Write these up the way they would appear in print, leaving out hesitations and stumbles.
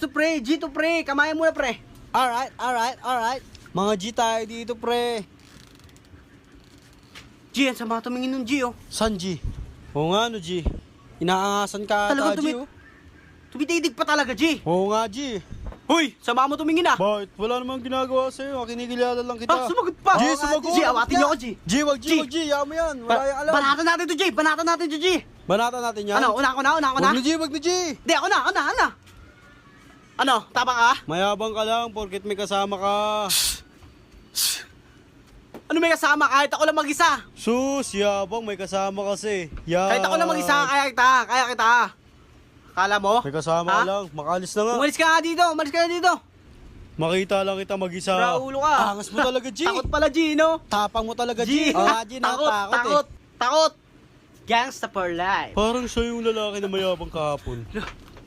to pre, G to pre. Kamayan muna pre. Alright. Mga G tayo dito, pre. G, yan sama tumingin ng G oh. San G? Oo nga, no, G. Inaangasan ka Talaga ata, G, oh. Tumititig pa talaga, G. Oo nga, G. Hoy, sama mo tumingin ah. Bakit? Wala namang ginagawa sa'yo. Kinikilala lang kita. Ah, sumagot pa. G, Oo nga, sumagot. G, awatin niyo ako, G. G, wag G, G. wag G. Yaman mo yan. Wala yung alam. Banatan natin to, G. Banatan natin to, G. Banatan natin yan. Ano, una ako na. Wag na, G, wag na, G. Hindi, ako na. Ano, tabang ka? Mayabang ka lang porket may kasama ka. Ano may kasama? Kahit ako lang mag-isa. Sus, yabang may kasama kasi. Kahit ako lang mag-isa, kaya kita. Kala mo? May kasama Ha? ka lang. Makalis na nga. Umalis ka nga dito. Makita lang kita mag-isa. Raulo ka. Angas mo talaga, G. Takot pala, G, no? Tapang mo talaga, G. G. Oo nga, G, nakatakot eh. Takot. Gangsta for life. Parang siya yung lalaki na mayabang kahapon.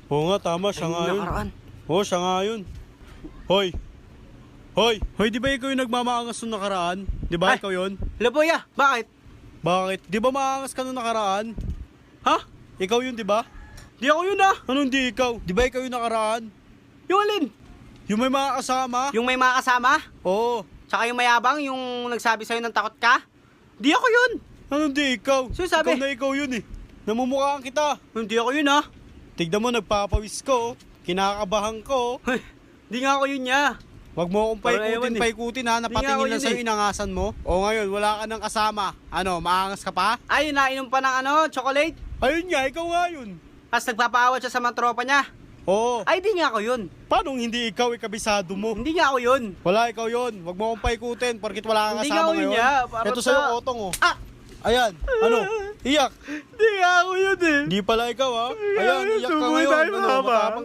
Oo nga, tama. Siya nga yun. Nakaraan. Oo, siya nga yun. Hoy, di ba ikaw yung nagmamaangas nung nakaraan? Di ba Ay. ikaw yun? Laboya, bakit? Bakit? Di ba maangas ka nung nakaraan? Ha? Ikaw yun, di ba? Di ako yun ah. Anong di ikaw? Di ba ikaw yung nakaraan? Yung alin? Yung may mga kasama? Yung may mga kasama? Oo. Tsaka yung mayabang, yung nagsabi sa'yo ng takot ka? Di ako yun. Anong di ikaw? Sino sabi? Ikaw na ikaw yun eh. Namumukhaan kita. Hindi ako yun ah. Tignan mo, nagpapawis ko. Kinakabahan ko. Di nga ako yun niya. Wag mo akong Parang ewan eh. paikutin ha. Di nga ako Napatingin lang yun sa'yo, eh. inangasan mo. O ngayon, wala ka ng kasama. Ano, maangas ka pa? Ay, nainom pa ng chocolate. Ayun nga, ikaw nga yun. Tapos nagpapaawat siya sa mga tropa niya. Oo. Ay, di nga ako yun. Paano hindi ikaw ikabisado mo? Hindi nga ako yun. Wala ikaw yun. Wag mo akong paikutin porkit wala kang Hindi kasama nga ako yun ngayon. niya. Para Ito sa- sa'yo, otong oh. Ah! Ayan, ano? Iyak. Hindi nga ako yun eh. Di pala ikaw ha. Ayan, iyak ka Subukan ngayon. tayo, Ano, mama. matapang